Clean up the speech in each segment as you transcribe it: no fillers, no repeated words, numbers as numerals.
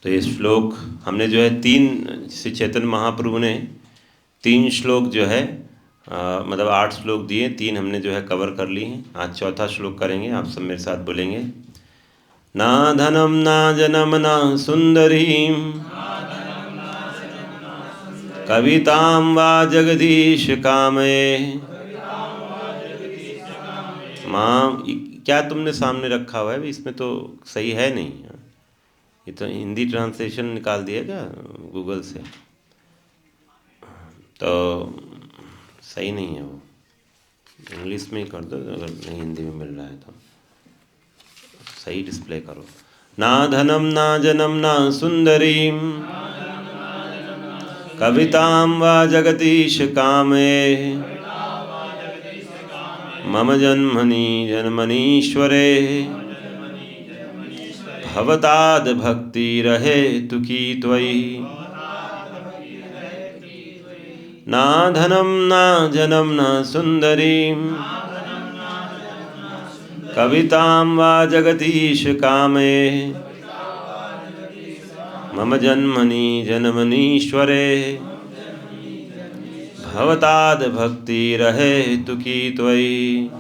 तो ये श्लोक हमने जो है 3 श्री चैतन्य महाप्रभु ने 3 श्लोक जो है मतलब 8 श्लोक दिए, 3 हमने जो है कवर कर लिए हैं। आज चौथा श्लोक करेंगे, आप सब मेरे साथ बोलेंगे। ना धनम ना जनम ना सुंदरीम कवितां वा जगदीश कामये माँ। क्या तुमने सामने रखा हुआ है, इसमें तो सही है नहीं। ये तो हिंदी ट्रांसलेशन निकाल दिया क्या गूगल से, तो सही नहीं है वो। इंग्लिश में ही कर दो, अगर नहीं हिंदी में मिल रहा है तो सही डिस्प्ले करो। ना धनम ना जनम ना सुंदरीम कवितां वा जगदीश कामये मम जन्मनि जन्मनीश्वरे भवताद भक्ति रहे तुकी त्वयि। ना धनम ना जनम ना सुंदरीम कवितां वा जगदीश कामये मम जन्मनि जन्मनीश्वरे भवताद भक्ति रहे तुकी त्वयि।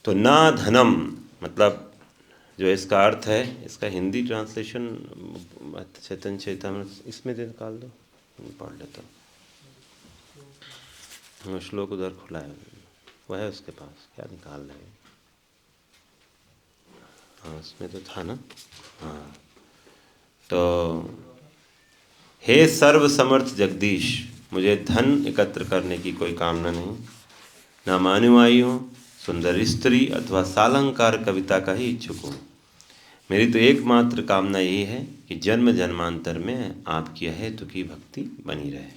तो ना धनम मतलब जो इसका अर्थ है, इसका हिंदी ट्रांसलेशन चैतन्य चैतामृत इसमें दे निकाल दो, पढ़ लेता हूँ। श्लोक उधर खुला है, वह है उसके पास, क्या निकाल रहे हैं? हाँ उसमें तो था ना। हाँ तो हे सर्व समर्थ जगदीश, मुझे धन एकत्र करने की कोई कामना नहीं, न मानुआई हूँ, सुंदर स्त्री अथवा सालंकार कविता का ही इच्छुक हूँ। मेरी तो एकमात्र कामना यही है कि जन्म जन्मांतर में आपकी हेतु की भक्ति बनी रहे।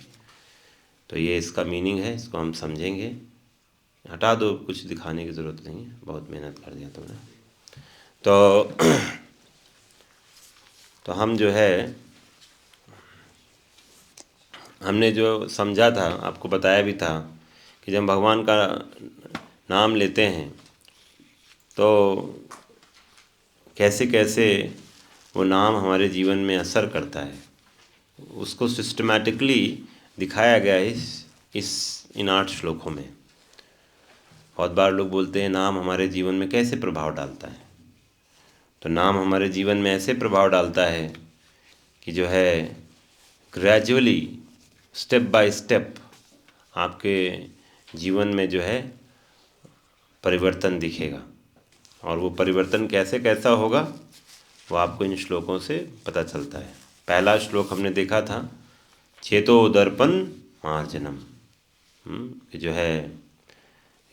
तो ये इसका मीनिंग है, इसको हम समझेंगे। हटा दो, कुछ दिखाने की ज़रूरत नहीं है, बहुत मेहनत कर दिया तुमने। तो हम जो है, हमने जो समझा था, आपको बताया भी था कि जब भगवान का नाम लेते हैं तो कैसे कैसे वो नाम हमारे जीवन में असर करता है, उसको सिस्टमैटिकली दिखाया गया है इन 8 श्लोकों में। बहुत बार लोग बोलते हैं नाम हमारे जीवन में कैसे प्रभाव डालता है। तो नाम हमारे जीवन में ऐसे प्रभाव डालता है कि जो है ग्रेजुअली स्टेप बाय स्टेप आपके जीवन में जो है परिवर्तन दिखेगा। और वो परिवर्तन कैसे कैसा होगा वो आपको इन श्लोकों से पता चलता है। पहला श्लोक हमने देखा था चेतो दर्पण मार्जनम, कि जो है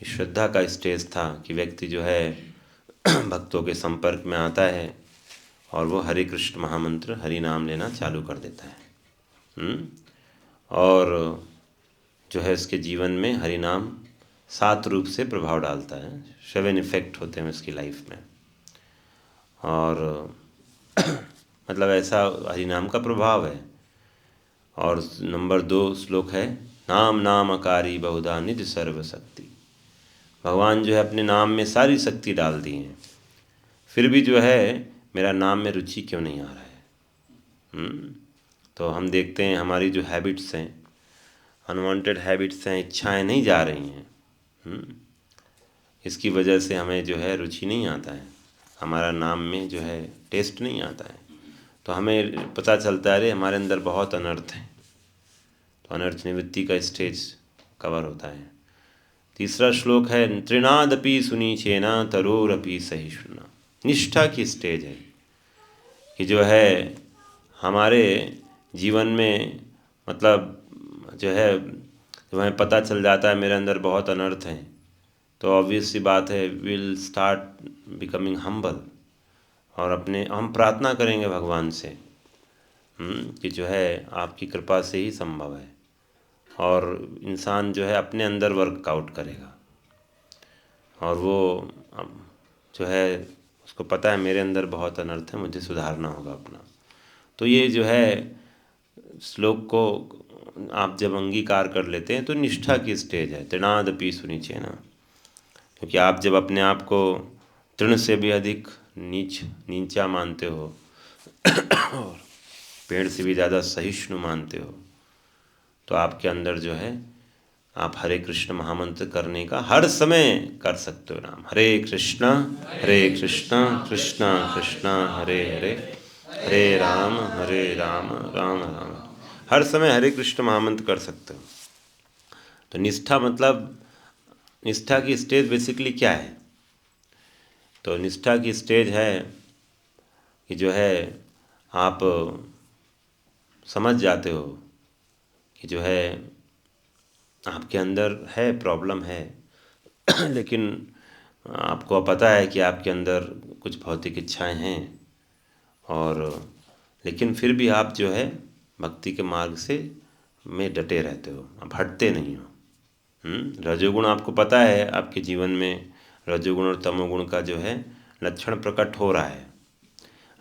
श्रद्धा का स्टेज था कि व्यक्ति जो है भक्तों के संपर्क में आता है और वो हरे कृष्ण महामंत्र हरि नाम लेना चालू कर देता है। और जो है उसके जीवन में हरि नाम 7 रूप से प्रभाव डालता है, 7 इफ़ेक्ट होते हैं उसकी लाइफ में। और मतलब ऐसा हरि नाम का प्रभाव है। और नंबर 2 श्लोक है नाम नामकारी बहुधा निज सर्वशक्ति। भगवान जो है अपने नाम में सारी शक्ति डाल दी है, फिर भी जो है मेरा नाम में रुचि क्यों नहीं आ रहा है। तो हम देखते हैं हमारी जो हैबिट्स हैं, अनवांटेड हैबिट्स हैं, इच्छाएं नहीं जा रही हैं। इसकी वजह से हमें जो है रुचि नहीं आता है, हमारा नाम में जो है टेस्ट नहीं आता है। तो हमें पता चलता है अरे हमारे अंदर बहुत अनर्थ है। तो अनर्थ निवृत्ति का स्टेज कवर होता है। तीसरा श्लोक है त्रिनादपि सुनी चेना तरोरपि सहिष्णुना। निष्ठा की स्टेज है कि जो है हमारे जीवन में मतलब जो है जब हमें पता चल जाता है मेरे अंदर बहुत अनर्थ हैं, तो ऑब्वियस सी बात है विल स्टार्ट बिकमिंग हम्बल। और अपने हम प्रार्थना करेंगे भगवान से कि जो है आपकी कृपा से ही संभव है। और इंसान जो है अपने अंदर वर्कआउट करेगा और वो जो है उसको पता है मेरे अंदर बहुत अनर्थ है, मुझे सुधारना होगा अपना। तो ये जो है श्लोक को आप जब अंगीकार कर लेते हैं तो निष्ठा की स्टेज है, तृणादपि सुनिचेना। क्योंकि आप जब अपने आप को तृण से भी अधिक नीचा मानते हो और पेड़ से भी ज़्यादा सहिष्णु मानते हो, तो आपके अंदर जो है आप हरे कृष्ण महामंत्र करने का हर समय कर सकते हो नाम। हरे कृष्णा कृष्णा कृष्णा हरे हरे, हरे राम राम राम। हर समय हरे कृष्ण महामंत्र कर सकते हो। तो निष्ठा मतलब, निष्ठा की स्टेज बेसिकली क्या है? तो निष्ठा की स्टेज है कि जो है आप समझ जाते हो कि जो है आपके अंदर है, प्रॉब्लम है लेकिन आपको पता है कि आपके अंदर कुछ भौतिक इच्छाएं हैं, और लेकिन फिर भी आप जो है भक्ति के मार्ग से में डटे रहते हो, आप हटते नहीं हो। रजोगुण आपको पता है, आपके जीवन में रजोगुण और तमोगुण का जो है लक्षण प्रकट हो रहा है।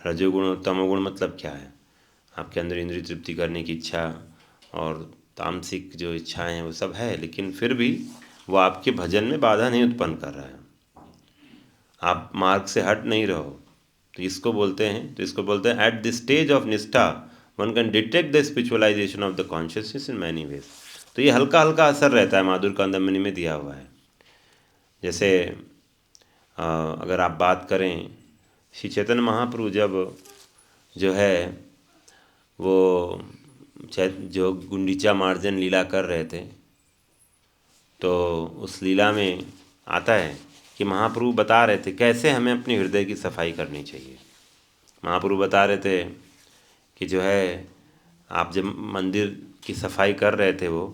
रजोगुण और तमोगुण मतलब क्या है? आपके अंदर इंद्रिय तृप्ति करने की इच्छा और तामसिक जो इच्छाएं हैं वो सब है, लेकिन फिर भी वो आपके भजन में बाधा नहीं उत्पन्न कर रहा है, आप मार्ग से हट नहीं रहो। तो इसको बोलते हैं एट द स्टेज ऑफ निष्ठा one can detect the spiritualisation of the consciousness in many ways. तो ये हल्का हल्का असर रहता है, माधुर कांदमनी में दिया हुआ है। जैसे अगर आप बात करें, श्री चैतन्य महाप्रभु जब जो है वो जो गुंडीचा मार्जन लीला कर रहे थे, तो उस लीला में आता है कि महाप्रभु बता रहे थे कैसे हमें अपने हृदय की सफाई करनी चाहिए। महाप्रभु बता रहे थे कि जो है आप जब मंदिर की सफाई कर रहे थे वो,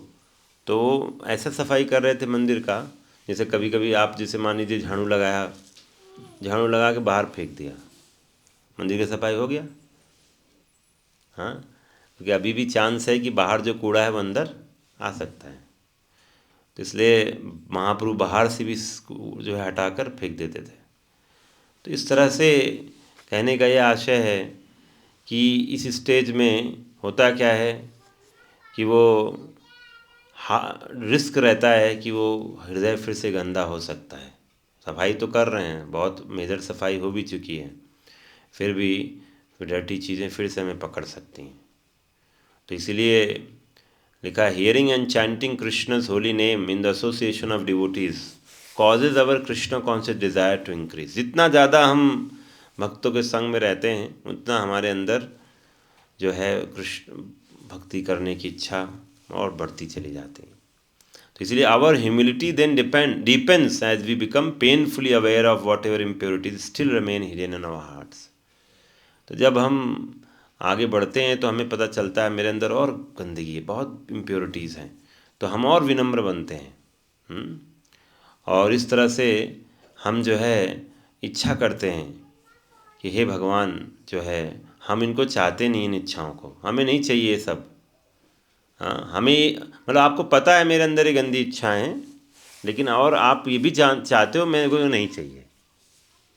तो ऐसा सफाई कर रहे थे मंदिर का, जैसे कभी कभी आप जैसे मान लीजिए झाड़ू लगा के बाहर फेंक दिया, मंदिर की सफाई हो गया? हाँ, क्योंकि अभी भी चांस है कि बाहर जो कूड़ा है वो अंदर आ सकता है। तो इसलिए महाप्रभु बाहर से भी जो है हटाकर फेंक देते थे। तो इस तरह से कहने का यह आशय है कि इस स्टेज में होता क्या है कि वो रिस्क रहता है कि वो हृदय फिर से गंदा हो सकता है। सफाई तो कर रहे हैं, बहुत मेजर सफाई हो भी चुकी है, फिर भी डर्टी चीज़ें फिर से हमें पकड़ सकती हैं। तो इसीलिए लिखा है, hearing and chanting Krishna's holy name in the association of devotees causes our Krishna conscious desire to increase. जितना ज़्यादा हम भक्तों के संग में रहते हैं, उतना हमारे अंदर जो है कृष्ण भक्ति करने की इच्छा और बढ़ती चली जाती है। तो इसलिए our humility then depends as we become painfully aware of whatever impurities still remain hidden in our hearts. तो जब हम आगे बढ़ते हैं तो हमें पता चलता है मेरे अंदर और गंदगी है, बहुत इम्प्योरिटीज़ हैं, तो हम और विनम्र बनते हैं। और इस तरह से हम जो है इच्छा करते हैं कि हे भगवान, जो है हम इनको चाहते नहीं, इन इच्छाओं को हमें नहीं चाहिए ये सब। हाँ, हमें मतलब आपको पता है मेरे अंदर ये गंदी इच्छाएं हैं, लेकिन और आप ये भी चाहते हो, मेरे को नहीं चाहिए।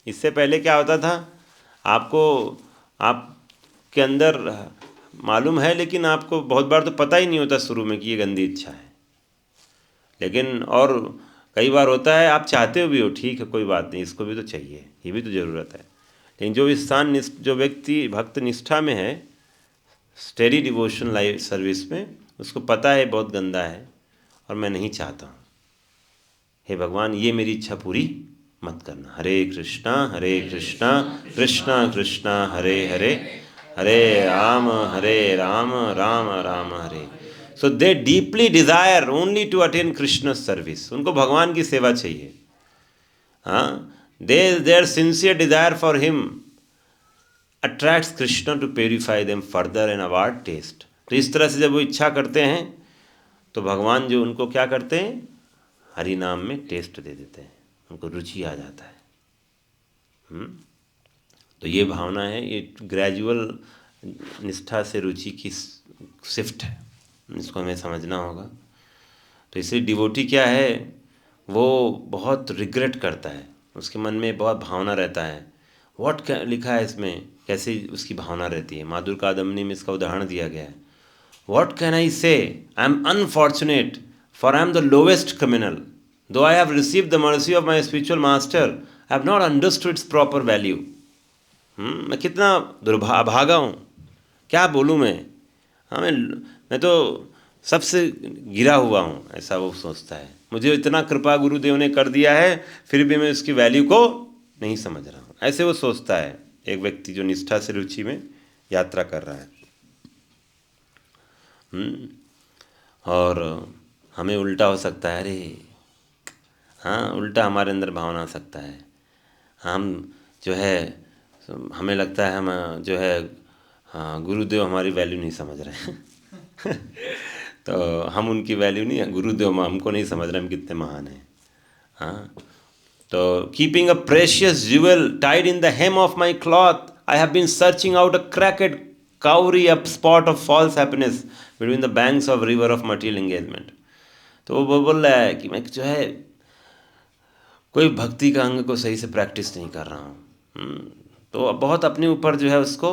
इससे पहले क्या होता था, आपको आपके अंदर मालूम है, लेकिन आपको बहुत बार तो पता ही नहीं होता शुरू में कि ये गंदी इच्छा है। लेकिन और कई बार होता है आप चाहते हो भी हो, ठीक है कोई बात नहीं, इसको भी तो चाहिए, ये भी तो ज़रूरत है। लेकिन जो व्यक्ति भक्त निष्ठा में है, स्टेडी डिवोशन लाइफ सर्विस में, उसको पता है बहुत गंदा है और मैं नहीं चाहता हूँ। हे भगवान, ये मेरी इच्छा पूरी मत करना। Hare Krishna Krishna Krishna Hare Hare, Hare Ram Ram Ram Hare. So they deeply desire only to attain Krishna service. उनको भगवान की सेवा चाहिए। हाँ, their sincere desire for him attracts Krishna to purify them further and award taste. तो इस तरह से जब वो इच्छा करते हैं तो भगवान जो उनको क्या करते हैं, हरि नाम में टेस्ट दे देते हैं, उनको रुचि आ जाता है। तो ये भावना है, ये ग्रेजुअल निष्ठा से रुचि की शिफ्ट है, इसको हमें समझना होगा। तो इसलिए डिवोटी क्या है, वो बहुत रिग्रेट करता है, उसके मन में बहुत भावना रहता है। व्हाट लिखा है इसमें, कैसे उसकी भावना रहती है, माधुर कादम्बनी में इसका उदाहरण दिया गया है। What can I say? I am unfortunate, for I am the lowest criminal. Though I have received the mercy of my spiritual master, I have not understood its proper value. मैं कितना दुर्भागा हूँ, क्या बोलूँ मैं, हाँ मैं तो सबसे गिरा हुआ हूँ, ऐसा वो सोचता है। मुझे इतना कृपा गुरुदेव ने कर दिया है, फिर भी मैं उसकी वैल्यू को नहीं समझ रहा हूँ, ऐसे वो सोचता है एक व्यक्ति जो निष्ठा से रुचि में यात्रा कर रहा है। और हमें उल्टा हो सकता है, अरे हाँ, उल्टा हमारे अंदर भावना आ सकता है, हम जो है हमें लगता है हम जो है, हाँ, गुरुदेव हमारी वैल्यू नहीं समझ रहे हैं तो हम उनकी वैल्यू नहीं, गुरुदेव हमको नहीं समझ रहे हम कितने महान हैं। हाँ, तो keeping a precious jewel tied in the hem of my cloth, I have been searching out a cracked cowrie, a spot of false happiness between the banks of river of material engagement। तो वो बोल रहा है कि मैं जो है कोई भक्ति का अंग को सही से प्रैक्टिस नहीं कर रहा हूँ, तो बहुत अपने ऊपर जो है उसको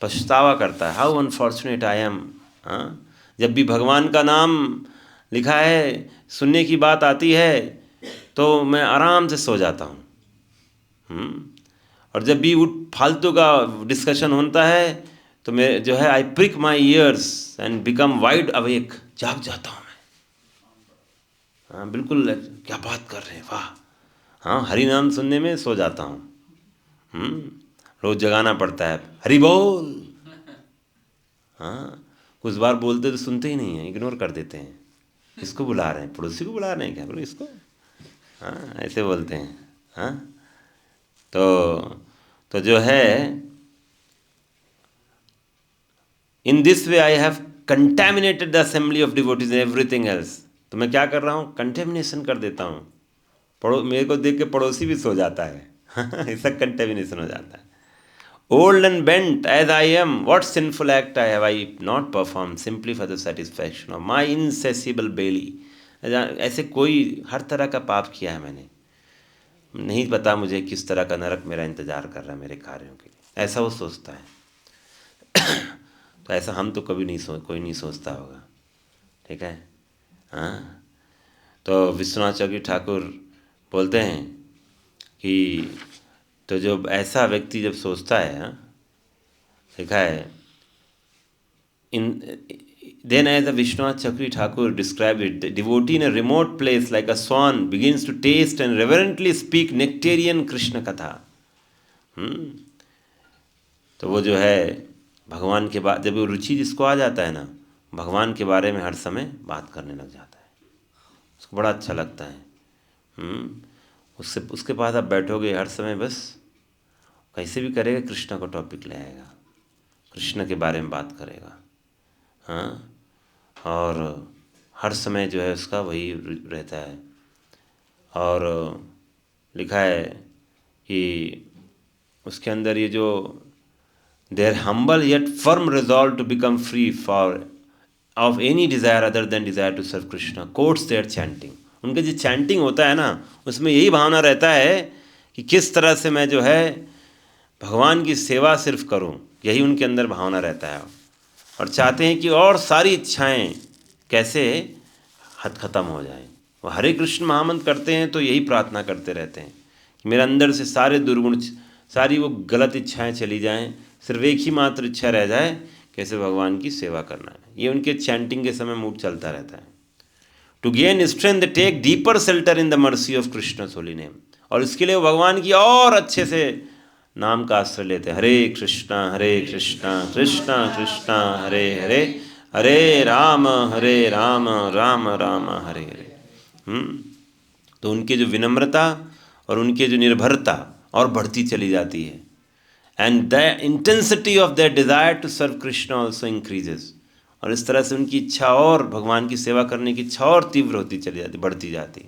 पछतावा करता है, हाउ अनफॉर्चुनेट आई एम। हाँ, जब भी भगवान का नाम लिखा है, सुनने की बात आती है, तो मैं आराम से सो जाता हूँ। और जब भी उठ फालतू का डिस्कशन होता है तो मैं जो है I prick my ears and become wide awake, जाग जाता हूँ मैं। हाँ बिल्कुल, क्या बात कर रहे हैं, वाह। हाँ, हरि नाम सुनने में सो जाता हूँ। रोज़ जगाना पड़ता है, हरि बोल। हाँ, कुछ बार बोलते तो सुनते ही नहीं हैं, इग्नोर कर देते हैं। इसको बुला रहे हैं, पड़ोसी को बुला रहे हैं, क्या बोलो इसको, हाँ ऐसे बोलते हैं। हाँ, तो जो है in this way I have contaminated the assembly of devotees and everything else. तो मैं क्या कर रहा हूँ, कंटेमिनेशन कर देता हूँ। मेरे को देख के पड़ोसी भी सो जाता है ऐसा कंटेमिनेशन हो जाता है। Old and bent as I am, what sinful act I have I not perform simply for the satisfaction of my insatiable belly. ऐसे कोई हर तरह का पाप किया है मैंने, नहीं पता मुझे किस तरह का नरक मेरा इंतज़ार कर रहा है मेरे कार्यों के लिए, ऐसा वो सोचता है। तो ऐसा हम तो कभी नहीं कोई नहीं सोचता होगा, ठीक है। हाँ, तो विश्वनाथ चौकी ठाकुर बोलते हैं कि तो जो ऐसा व्यक्ति जब सोचता है, हाँ, लिखा है इन then as the Vishwanath Chakri Thakur described it, the devotee in a remote place like a swan begins to taste and reverently speak nectarian Krishna katha। तो वो जो है भगवान के बाद जब वो रुचि जिसको आ जाता है ना, भगवान के बारे में हर समय बात करने लग जाता है, उसको बड़ा अच्छा लगता है। उसके पास आप बैठोगे हर समय, बस कैसे भी करेगा कृष्णा को टॉपिक ले आएगा, कृष्ण के बारे में बात करेगा। हाँ, और हर समय जो है उसका वही रहता है। और लिखा है कि उसके अंदर ये जो their humble yet firm resolve to become free for of any desire other than desire to serve Krishna coats their chanting. उनका जो चैंटिंग होता है ना, उसमें यही भावना रहता है कि किस तरह से मैं जो है भगवान की सेवा सिर्फ करूं, यही उनके अंदर भावना रहता है। और चाहते हैं कि और सारी इच्छाएं कैसे हद ख़त्म हो जाएं। वो हरे कृष्ण महामंत्र करते हैं तो यही प्रार्थना करते रहते हैं कि मेरे अंदर से सारे दुर्गुण, सारी वो गलत इच्छाएं चली जाएं, सिर्फ एक ही मात्र इच्छा रह जाए, कैसे भगवान की सेवा करना है। ये उनके चैंटिंग के समय मूड चलता रहता है। To gain strength they take deeper shelter in the mercy of Krishna holy name. और इसके लिए वो भगवान की और अच्छे से नाम का आश्रय लेते हैं। हरे कृष्णा कृष्णा कृष्णा हरे हरे, हरे राम राम राम हरे हरे। तो उनकी जो विनम्रता और उनकी जो निर्भरता और बढ़ती चली जाती है। And the intensity of that desire to serve Krishna also increases. और इस तरह से उनकी इच्छा और भगवान की सेवा करने की इच्छा और तीव्र होती चली जाती, बढ़ती जाती।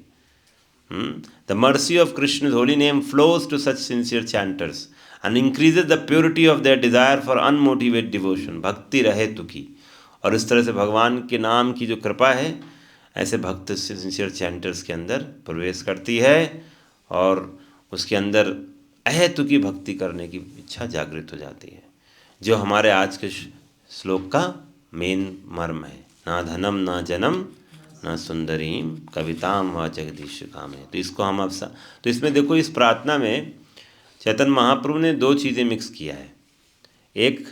The mercy of Krishna's holy name flows to such sincere chanters and increases the purity of their desire for unmotivated devotion। भक्ति रहे तुकी। और इस तरह से भगवान के नाम की जो कृपा है, ऐसे भक्त सिंसियर चैंटर्स के अंदर प्रवेश करती है और उसके अंदर अहेतुकी भक्ति करने की इच्छा जागृत हो जाती है, जो हमारे आज के श्लोक का मेन मर्म है। ना धनम ना जनम न सुंदरीम कविताम व जगदीश काम है। तो इसको हम अब तो इसमें देखो, इस प्रार्थना में चैतन्य महाप्रभु ने दो चीज़ें मिक्स किया है, एक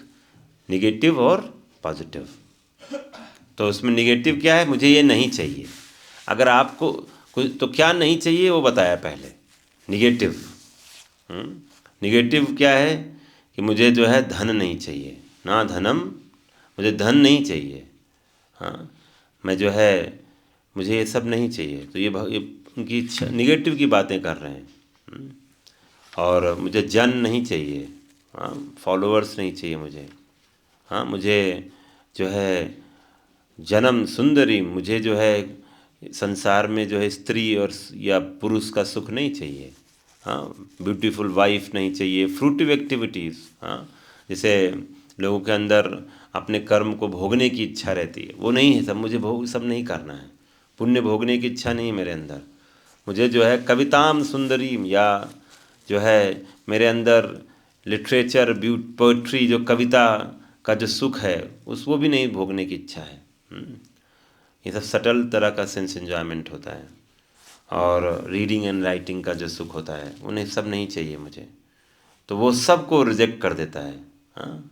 निगेटिव और पॉजिटिव। तो उसमें निगेटिव क्या है, मुझे ये नहीं चाहिए। अगर आपको कुछ तो क्या नहीं चाहिए वो बताया पहले, निगेटिव। निगेटिव क्या है कि मुझे जो है धन नहीं चाहिए, ना धनम, मुझे धन नहीं चाहिए। हाँ, मैं जो है मुझे ये सब नहीं चाहिए। तो ये उनकी निगेटिव की बातें कर रहे हैं। और मुझे जन नहीं चाहिए, हाँ, फॉलोअर्स नहीं चाहिए मुझे। हाँ, मुझे जो है जन्म सुंदरी, मुझे जो है संसार में जो है स्त्री और या पुरुष का सुख नहीं चाहिए। हाँ, ब्यूटीफुल वाइफ नहीं चाहिए, फ्रूटिव एक्टिविटीज़। हाँ, जैसे लोगों के अंदर अपने कर्म को भोगने की इच्छा रहती है, वो नहीं है सब, मुझे भोग सब नहीं करना है। पुण्य भोगने की इच्छा नहीं है मेरे अंदर। मुझे जो है कविताम सुंदरीम, या जो है मेरे अंदर लिटरेचर पोइट्री, जो कविता का जो सुख है वो भी नहीं भोगने की इच्छा है। ये सब सटल तरह का सेंस एंजॉयमेंट होता है। और रीडिंग एंड राइटिंग का जो सुख होता है उन्हें सब नहीं चाहिए मुझे। तो वो सब को रिजेक्ट कर देता है। हाँ,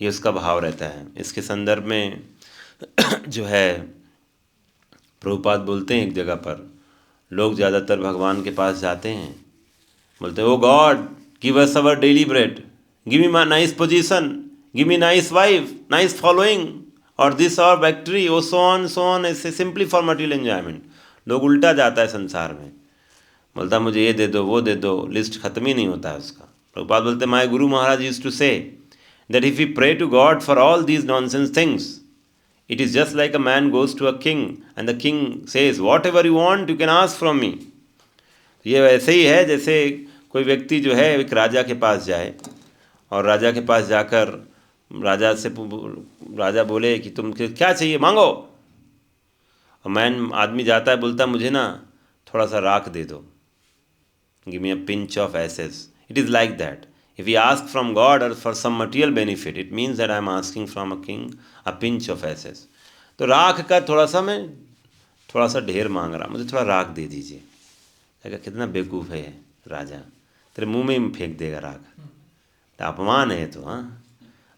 ये उसका भाव रहता है। इसके संदर्भ में जो है प्रभुपाद बोलते हैं एक जगह पर, लोग ज़्यादातर भगवान के पास जाते हैं, बोलते हैं oh God give us our daily bread, give me my nice position, give me nice wife, nice following, और दिस और बैक्ट्री, ओ सो ऑन ऐसे, सिंपली फॉर मटेरियल एंजॉयमेंट। लोग उल्टा जाता है संसार में, बोलता मुझे ये दे दो वो दे दो, लिस्ट खत्म ही नहीं होता है उसका। प्रभुपाद बोलते my guru Maharaj used to say that if you pray to God for all these nonsense things, it is just like a man goes to a king and the king says whatever you want you can ask from me। ये वैसे ही है जैसे कोई व्यक्ति जो है एक राजा के पास जाए और राजा के पास जाकर राजा बोले कि तुम क्या चाहिए मांगो, और मैन आदमी जाता है बोलता मुझे ना थोड़ा सा राख दे दो, give me a pinch of ashes. It is like that. If we ask from God or for some material benefit, it means that I am asking from a king a pinch of ashes। तो राख का थोड़ा सा मैं थोड़ा सा ढेर मांग रहा, मुझे थोड़ा राख दे दीजिए। कहेगा कितना बेवकूफ़ है राजा, तेरे मुंह में ही फेंक देगा राख, तो अपमान है। तो हाँ,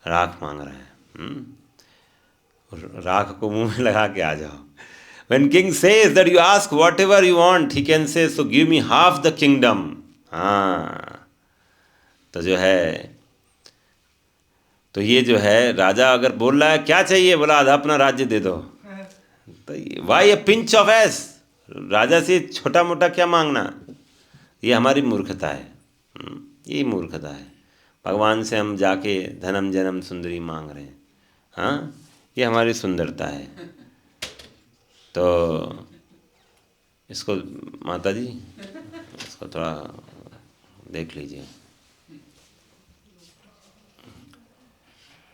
राख मांग रहा है, राख को मुंह में लगा के आ जाओ। When king says that you ask whatever you want, he can say so give me half the kingdom। हाँ, तो जो है तो ये जो है राजा अगर बोल रहा है क्या चाहिए, बोला आधा अपना राज्य दे दो, तो why a pinch of ash, राजा से छोटा मोटा क्या मांगना, ये हमारी मूर्खता है। ये मूर्खता है। भगवान से हम जाके धनम जन्म सुंदरी मांग रहे हैं। हाँ, ये हमारी सुंदरता है। तो इसको माता जी इसको थोड़ा देख लीजिए।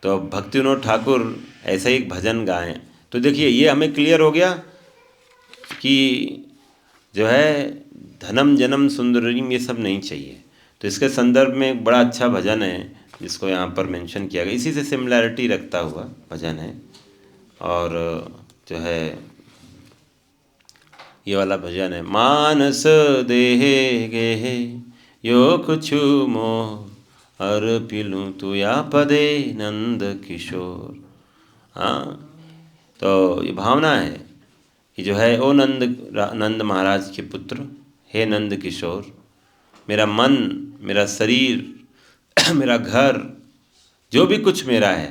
तो भक्ति विनोद ठाकुर ऐसा ही एक भजन गाएं। तो देखिए ये हमें क्लियर हो गया कि जो है धनम जन्म सुंदरीम ये सब नहीं चाहिए। तो इसके संदर्भ में एक बड़ा अच्छा भजन है जिसको यहाँ पर मेंशन किया गया, इसी से सिमिलैरिटी रखता हुआ भजन है। और जो है ये वाला भजन है, मानस देहे गेहे यो कुछु मोह अर पिलूँ तू या पदे नंद किशोर। हाँ, तो ये भावना है कि जो है ओ नंद महाराज के पुत्र, हे नंद किशोर, मेरा मन, मेरा शरीर, मेरा घर, जो भी कुछ मेरा है,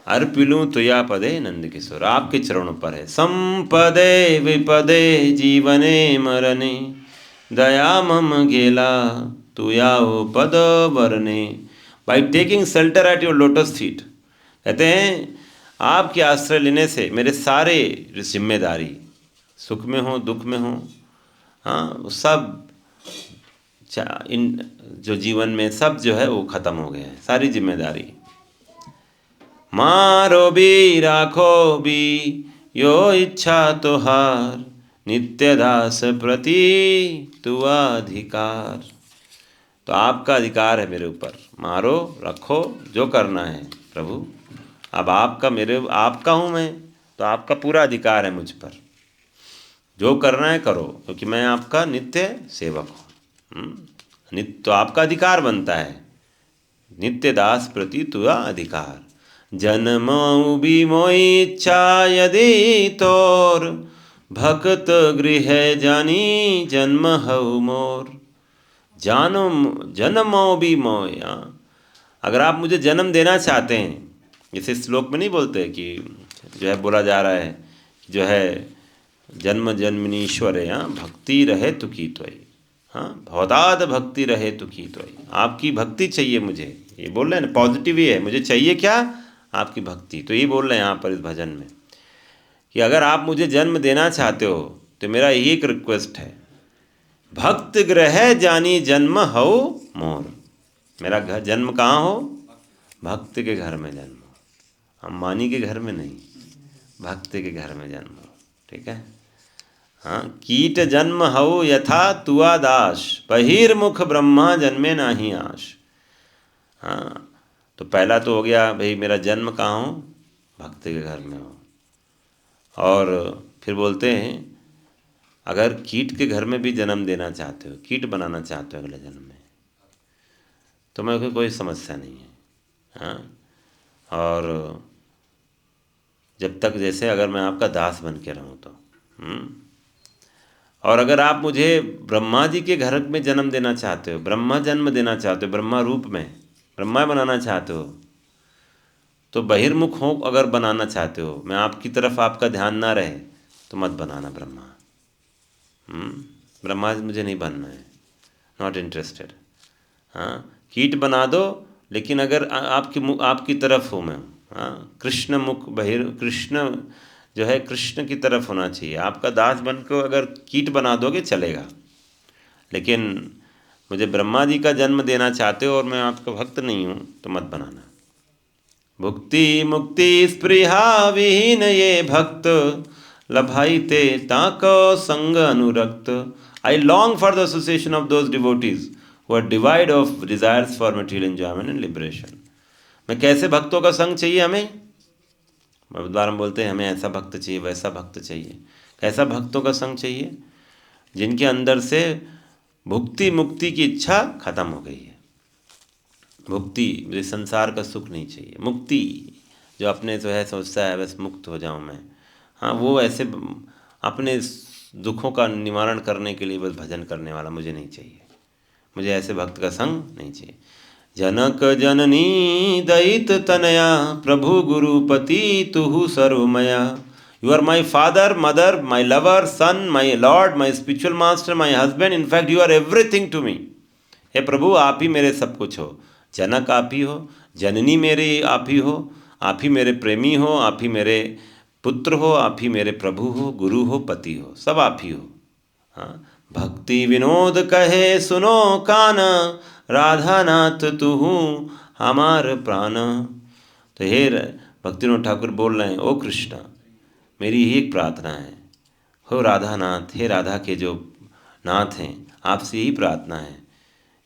अर्पिलूँ तुया पदे नंद किशोर, आपके चरणों पर है। संपदे विपदे जीवने मरने दया मम गेला तुया ओ पद बरने, by taking shelter at your lotus feet. कहते हैं आपके आश्रय लेने से मेरे सारे जिम्मेदारी, सुख में हो दुख में हो, हाँ, सब इन जो जीवन में सब जो है वो ख़त्म हो गया है, सारी जिम्मेदारी। मारो भी राखो भी यो इच्छा तोहार, नित्य दास प्रति तुआ अधिकार। तो आपका अधिकार है मेरे ऊपर, मारो रखो जो करना है प्रभु, अब आपका हूँ मैं, तो आपका पूरा अधिकार है मुझ पर, जो करना है करो, क्योंकि मैं आपका नित्य सेवक हूँ। नित्य तो आपका अधिकार बनता है, नित्य दास प्रति तुआ अधिकार। जन्मऊ भी मोई इच्छा यदि तोर, भक्त गृह जानी जन्म हऊ मोर। जानो जन्मो भी मोया, अगर आप मुझे जन्म देना चाहते हैं, जैसे श्लोक में नहीं बोलते कि जो है बोला जा रहा है जो है जन्म जन्मनीश्वर है, हाँ भक्ति रहे तो की त्वयि, हाँ भवदाद भक्ति रहे तो की त्वयि, आपकी भक्ति चाहिए मुझे, ये बोल रहे हैं ना, पॉजिटिव ही है, मुझे चाहिए क्या, आपकी भक्ति। तो ये बोल रहे हैं यहाँ पर इस भजन में कि अगर आप मुझे जन्म देना चाहते हो तो मेरा यही एक रिक्वेस्ट है, भक्त गृह जानी जन्म हो मोर। मेरा घर जन्म कहाँ हो, भक्त के घर में जन्म हो, अंबानी के घर में नहीं, भक्त के घर में जन्म हो, ठीक है। हाँ, कीट जन्म हो यथा तुआ दास, बहिर्मुख ब्रह्मा जन्मे नाही आश। हाँ, तो पहला तो हो गया भाई मेरा जन्म कहाँ हो, भक्त के घर में हो। और फिर बोलते हैं अगर कीट के घर में भी जन्म देना चाहते हो, कीट बनाना चाहते हो अगले जन्म में, तो मेरे को कोई समस्या नहीं है। हाँ, और जब तक जैसे अगर मैं आपका दास बन के रहूँ तो और अगर आप मुझे ब्रह्मा जी के घर में जन्म देना चाहते हो, ब्रह्मा जन्म देना चाहते हो, ब्रह्मा रूप में ब्रह्मा बनाना चाहते हो, तो बहिर्मुख हो अगर बनाना चाहते हो, मैं आपकी तरफ आपका ध्यान ना रहे तो मत बनाना ब्रह्मा। ब्रह्मा मुझे नहीं बनना है, नॉट इंटरेस्टेड। हाँ, कीट बना दो, लेकिन अगर आपकी तरफ हो मैं, हाँ कृष्ण मुख कृष्ण जो है कृष्ण की तरफ होना चाहिए। आपका दास बन को अगर कीट बना दोगे चलेगा, लेकिन मुझे ब्रह्मा जी का जन्म देना चाहते हो और मैं आपका भक्त नहीं हूँ तो मत बनाना। भुक्ति मुक्ति स्पृहा विहीन ये भक्त, लभाइते ताको संग अनुरक्त। I long for the association of those devotees who are devoid of desires for material enjoyment and liberation। मैं कैसे भक्तों का संग चाहिए हमें, बार हम बोलते हैं हमें ऐसा भक्त चाहिए, वैसा भक्त चाहिए। कैसा भक्तों का संग चाहिए, जिनके अंदर से भुक्ति मुक्ति की इच्छा खत्म हो गई है। भुक्ति मुझे संसार का सुख नहीं चाहिए, मुक्ति जो अपने जो है सोचता है बस मुक्त हो जाऊं मैं, हाँ वो ऐसे अपने दुखों का निवारण करने के लिए बस भजन करने वाला मुझे नहीं चाहिए, मुझे ऐसे भक्त का संग नहीं चाहिए। जनक जननी दयित तनया, प्रभु गुरुपति तुहु सर्वमया। You are my father mother my lover son my lord my spiritual master my husband, in fact you are everything to me. हे प्रभु आप ही मेरे सब कुछ हो, जनक आप ही हो, जननी मेरे आप ही हो, आप ही मेरे प्रेमी हो, आप ही मेरे पुत्र हो, आप ही मेरे प्रभु हो, गुरु हो, पति हो, सब आप ही हो। हाँ, भक्ति विनोद कहे सुनो कान, राधा नाथ तुहू हमार प्राण। तो हे भक्ति विनोद ठाकुर बोल रहे हैं, ओ कृष्णा मेरी ही एक प्रार्थना है, हो राधा नाथ, हे राधा के जो नाथ हैं आपसे यही प्रार्थना है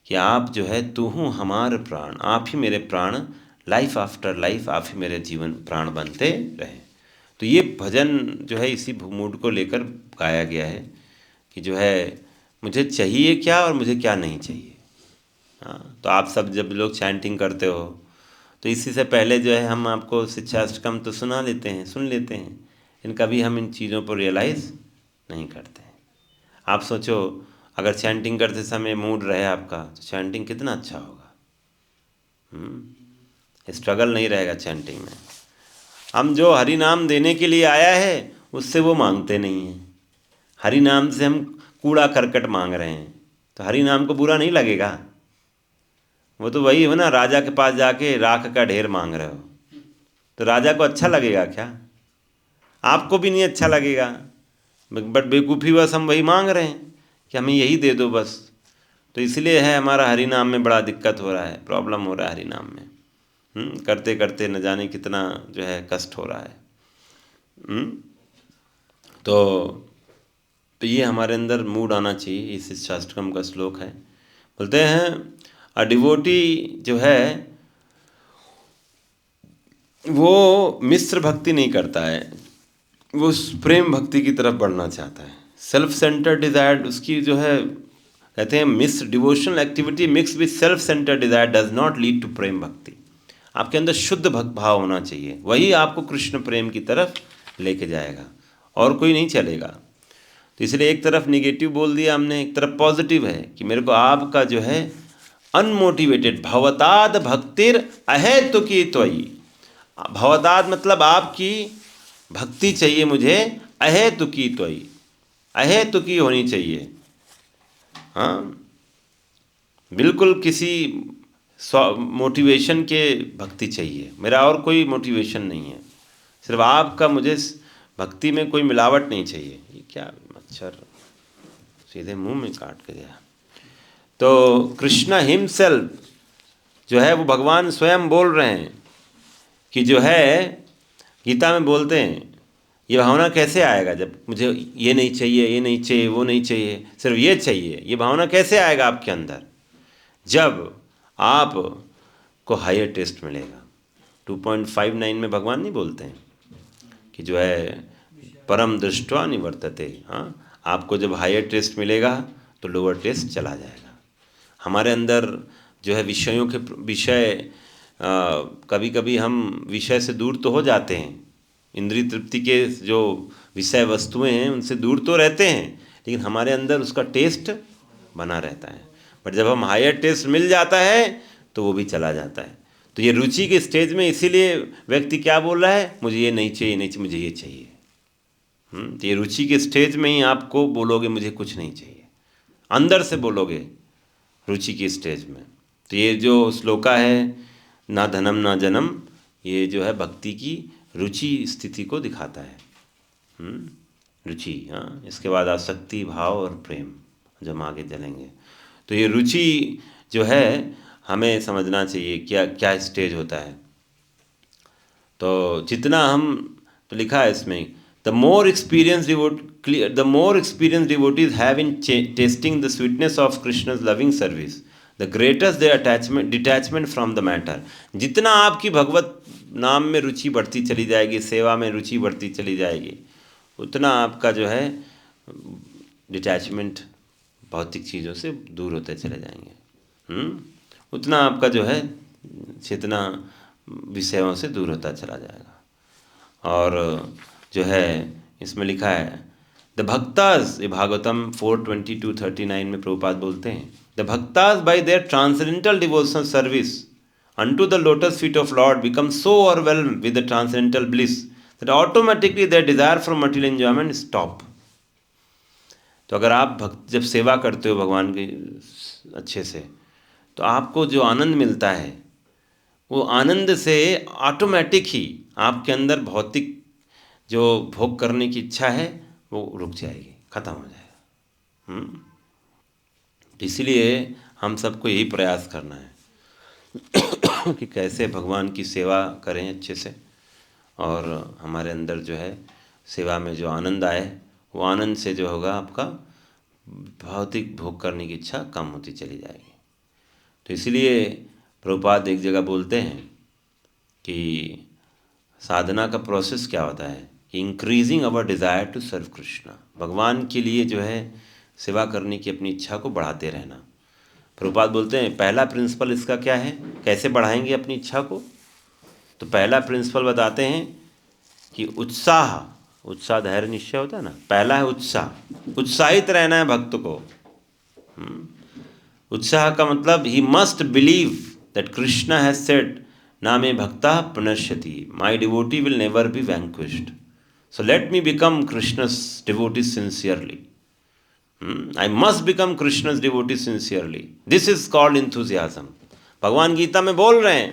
कि आप जो है तुहू हमार प्राण, आप ही मेरे प्राण, लाइफ आफ्टर लाइफ आप ही मेरे जीवन प्राण बनते रहे। तो ये भजन जो है इसी मूड को लेकर गाया गया है कि जो है मुझे चाहिए क्या और मुझे क्या नहीं चाहिए। हाँ, तो आप सब जब लोग चैंटिंग करते हो तो इसी से पहले जो है हम आपको शिक्षाष्टकम तो सुना लेते हैं, सुन लेते हैं, लेकिन कभी हम इन चीज़ों को रियलाइज़ नहीं करते हैं। आप सोचो अगर चैंटिंग करते समय मूड रहे आपका तो चैंटिंग कितना अच्छा होगा। स्ट्रगल नहीं रहेगा चैंटिंग में। हम जो हरि नाम देने के लिए आया है उससे वो मांगते नहीं हैं, हरि नाम से हम कूड़ा करकट मांग रहे हैं, तो हरि नाम को बुरा नहीं लगेगा। वो तो वही है ना, राजा के पास जाके राख का ढेर मांग रहे हो तो राजा को अच्छा लगेगा क्या, आपको भी नहीं अच्छा लगेगा। बट बेवकूफ़ी बस हम वही मांग रहे हैं कि हमें यही दे दो बस। तो इसलिए है हमारा हरि नाम में बड़ा दिक्कत हो रहा है, प्रॉब्लम हो रहा है हरि नाम में। करते करते न जाने कितना जो है कष्ट हो रहा है। तो ये हमारे अंदर मूड आना चाहिए। इस शास्त्रम का श्लोक है, बोलते हैं अ डिवोटी जो है वो मिश्र भक्ति नहीं करता है, वो प्रेम भक्ति की तरफ बढ़ना चाहता है। सेल्फ सेंटर्ड डिजायर्ड उसकी जो है कहते हैं miss devotional activity mix with self center desire does not lead to प्रेम भक्ति। आपके अंदर शुद्ध भक्त भाव होना चाहिए, वही आपको कृष्ण प्रेम की तरफ लेके जाएगा, और कोई नहीं चलेगा। तो इसलिए एक तरफ निगेटिव बोल दिया हमने, एक तरफ पॉजिटिव है कि मेरे को आपका जो है अनमोटिवेटेड भवताद भक्तिर अहेतुकी त्वयि। भवताद मतलब आपकी भक्ति चाहिए मुझे, अहेतुकी त्वयि, अहेतुकी होनी चाहिए। हाँ, बिल्कुल किसी मोटिवेशन के भक्ति चाहिए, मेरा और कोई मोटिवेशन नहीं है, सिर्फ आपका मुझे भक्ति में कोई मिलावट नहीं चाहिए। ये क्या मच्छर सीधे मुंह में काट के गया। तो कृष्ण हिमसेल्फ जो है वो भगवान स्वयं बोल रहे हैं कि जो है गीता में बोलते हैं ये भावना कैसे आएगा जब मुझे ये नहीं चाहिए, ये नहीं चाहिए, वो नहीं चाहिए, सिर्फ ये चाहिए, ये भावना कैसे आएगा आपके अंदर? जब आपको हायर टेस्ट मिलेगा। 2.59 में भगवान नहीं बोलते हैं कि जो है परम दृष्टवा निवर्तते। हाँ, आपको जब हायर टेस्ट मिलेगा तो लोअर टेस्ट चला जाएगा। हमारे अंदर जो है विषयों के विषय कभी कभी हम विषय से दूर तो हो जाते हैं, इंद्रिय तृप्ति के जो विषय वस्तुएं हैं उनसे दूर तो रहते हैं, लेकिन हमारे अंदर उसका टेस्ट बना रहता है। बट जब हम हायर टेस्ट मिल जाता है तो वो भी चला जाता है। तो ये रुचि के स्टेज में इसीलिए व्यक्ति क्या बोल रहा है, मुझे ये नहीं चाहिए, नहीं चाहिए, मुझे ये चाहिए। तो ये रुचि के स्टेज में ही आपको बोलोगे मुझे कुछ नहीं चाहिए, अंदर से बोलोगे रुचि के स्टेज में। तो ये जो श्लोका है ना धनम ना जन्म, ये जो है भक्ति की रुचि स्थिति को दिखाता है। रुचि, हाँ, इसके बाद आसक्ति, भाव और प्रेम जब हम आगे चलेंगे। तो ये रुचि जो है हमें समझना चाहिए क्या क्या स्टेज होता है। तो जितना हम, तो लिखा है इसमें the more experience devotees have in tasting the sweetness of Krishna's loving service the greatest their attachment detachment from the matter. जितना आपकी भगवत नाम में रुचि बढ़ती चली जाएगी, सेवा में रुचि बढ़ती चली जाएगी, उतना आपका जो है डिटैचमेंट भौतिक चीज़ों से दूर होते चले जाएंगे। उतना आपका जो है चेतना विषयों से दूर होता चला जाएगा। और जो है इसमें लिखा है द भक्तास, ये भागवतम 4:22-39 में प्रभुपाद बोलते हैं, the bhaktas by their transcendental devotional service unto the lotus feet of Lord become so overwhelmed with the transcendental bliss that automatically their desire for material enjoyment stop। तो अगर आप भक्त जब सेवा करते हो भगवान के अच्छे से, तो आपको जो आनंद मिलता है वो आनंद से ऑटोमेटिक ही आपके अंदर भौतिक जो भोग करने की इच्छा है वो रुक जाएगी, ख़त्म हो जाएगा। तो इसलिए हम सबको यही प्रयास करना है कि कैसे भगवान की सेवा करें अच्छे से, और हमारे अंदर जो है सेवा में जो आनंद आए वो आनंद से जो होगा आपका भौतिक भोग करने की इच्छा कम होती चली जाएगी। तो इसलिए प्रभुपाद एक जगह बोलते हैं कि साधना का प्रोसेस क्या होता है कि increasing our desire to serve Krishna, भगवान के लिए जो है सेवा करने की अपनी इच्छा को बढ़ाते रहना। प्रभुपाद बोलते हैं पहला प्रिंसिपल इसका क्या है, कैसे बढ़ाएंगे अपनी इच्छा को? तो पहला प्रिंसिपल बताते हैं कि उत्साह, उत्साह धैर्य निश्चय होता है ना, पहला है उत्साह, उत्साहित रहना है भक्त को। उत्साह का मतलब he must believe that Krishna has said ना मे भक्ता पुनश्यति, my devotee will never be vanquished, so let me become Krishna's devotee sincerely. I must become Krishna's devotee sincerely. This is called enthusiasm. भगवान गीता में बोल रहे हैं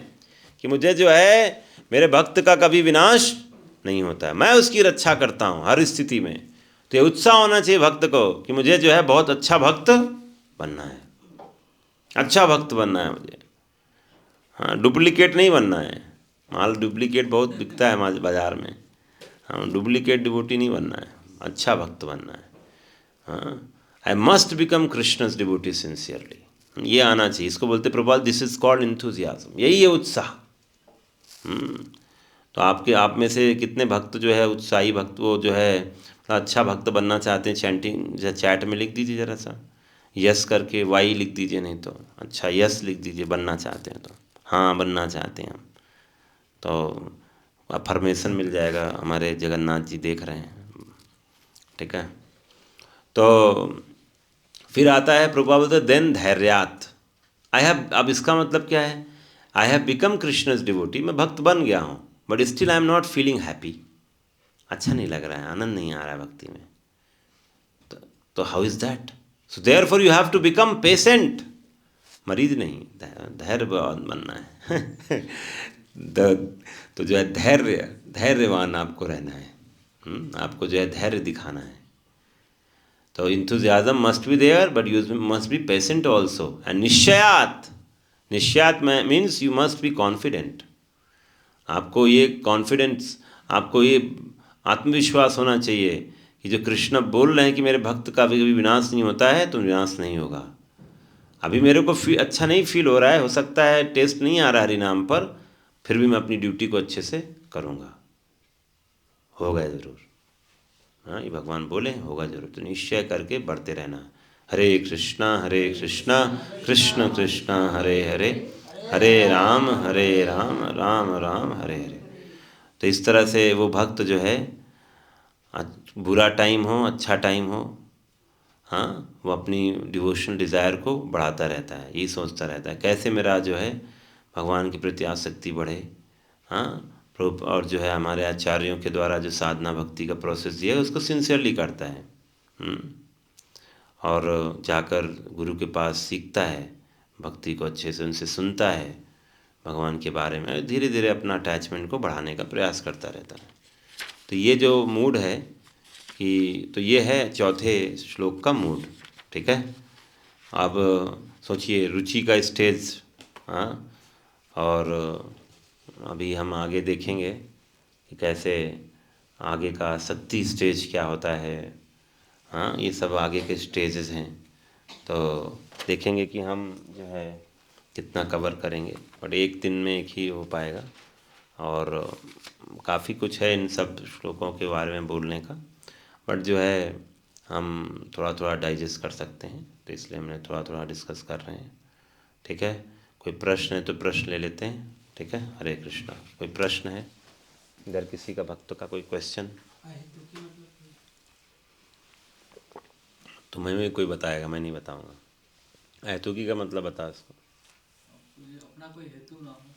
कि मुझे जो है मेरे भक्त का कभी विनाश नहीं होता है, मैं उसकी रक्षा करता हूँ हर स्थिति में। तो ये उत्साह होना चाहिए भक्त को कि मुझे जो है बहुत अच्छा भक्त बनना है, अच्छा भक्त बनना है मुझे। हाँ, डुप्लीकेट नहीं बनना है। माल डुप्लीकेट बहुत बिकता है बाज़ार में। हाँ, डुप्लीकेट डिवोटी नहीं बनना है, अच्छा भक्त बनना है। हाँ, I must become Krishna's devotee sincerely, ये आना चाहिए। इसको बोलते Prabhupada this is called enthusiasm, यही है उत्साह। तो आप में से कितने भक्त जो है उत्साही भक्त, वो जो है अच्छा भक्त बनना चाहते हैं, चैंटिंग चैट में लिख दीजिए ज़रा सा, यस करके वाई लिख दीजिए, नहीं तो अच्छा यस लिख दीजिए बनना चाहते हैं तो, हाँ बनना चाहते हैं हम, तो अफर्मेशन मिल जाएगा। हमारे जगन्नाथ जी देख रहे हैं, ठीक है। तो फिर आता है प्रभुपाद बोलते देन धैर्यात, आई हैव, अब इसका मतलब क्या है, I have become Krishna's devotee, मैं भक्त बन गया हूँ, but still I am not feeling happy, अच्छा नहीं लग रहा है, आनंद नहीं आ रहा है भक्ति में। तो how is that, so therefore you have to become patient, मरीज नहीं, धैर्यवान बनना है। तो जो है धैर्यवान आपको रहना है, आपको जो है धैर्य दिखाना है। तो enthusiasm must be there, but you must be patient also. And निश्चयात means you must be confident. आपको ये कॉन्फिडेंस, आपको ये आत्मविश्वास होना चाहिए कि जो कृष्ण बोल रहे हैं कि मेरे भक्त का कभी विनाश नहीं होता है, तो विनाश नहीं होगा। अभी मेरे को अच्छा नहीं फील हो रहा है, हो सकता है टेस्ट नहीं आ रहा हरि नाम पर, फिर भी मैं अपनी ड्यूटी को अच्छे से करूँगा, होगा ज़रूर। हाँ, ये भगवान बोले होगा जरूर, तो निश्चय करके बढ़ते रहना। हरे कृष्णा कृष्ण कृष्णा हरे हरे, हरे राम राम राम हरे हरे। तो इस तरह से वो भक्त जो है, बुरा टाइम हो अच्छा टाइम हो, हाँ, वो अपनी डिवोशनल डिज़ायर को बढ़ाता रहता है, यही सोचता रहता है कैसे मेरा जो है भगवान के प्रति आसक्ति बढ़े। हाँ, और जो है हमारे आचार्यों के द्वारा जो साधना भक्ति का प्रोसेस दिया है उसको सिंसियरली करता है, और जाकर गुरु के पास सीखता है, भक्ति को अच्छे से उनसे सुनता है, भगवान के बारे में धीरे धीरे अपना अटैचमेंट को बढ़ाने का प्रयास करता रहता है। तो ये जो मूड है कि, तो ये है चौथे श्लोक का मूड, ठीक है। अब सोचिए रुचि का स्टेज, हाँ, और अभी हम आगे देखेंगे कि कैसे आगे का शक्ति स्टेज क्या होता है, हाँ, ये सब आगे के स्टेजेस हैं। तो देखेंगे कि हम जो है कितना कवर करेंगे, बट एक दिन में एक ही हो पाएगा, और काफ़ी कुछ है इन सब श्लोकों के बारे में बोलने का, बट जो है हम थोड़ा थोड़ा डाइजेस्ट कर सकते हैं, तो इसलिए हमने थोड़ा थोड़ा डिस्कस कर रहे हैं, ठीक है। कोई प्रश्न है तो प्रश्न ले लेते हैं, ठीक है। हरे कृष्णा। कोई प्रश्न है इधर किसी का, भक्त का कोई क्वेश्चन? तुम्हें भी कोई बताएगा, मैं नहीं बताऊंगा। ऐतुकी का मतलब बता इसको। अपना कोई हेतु ना हो।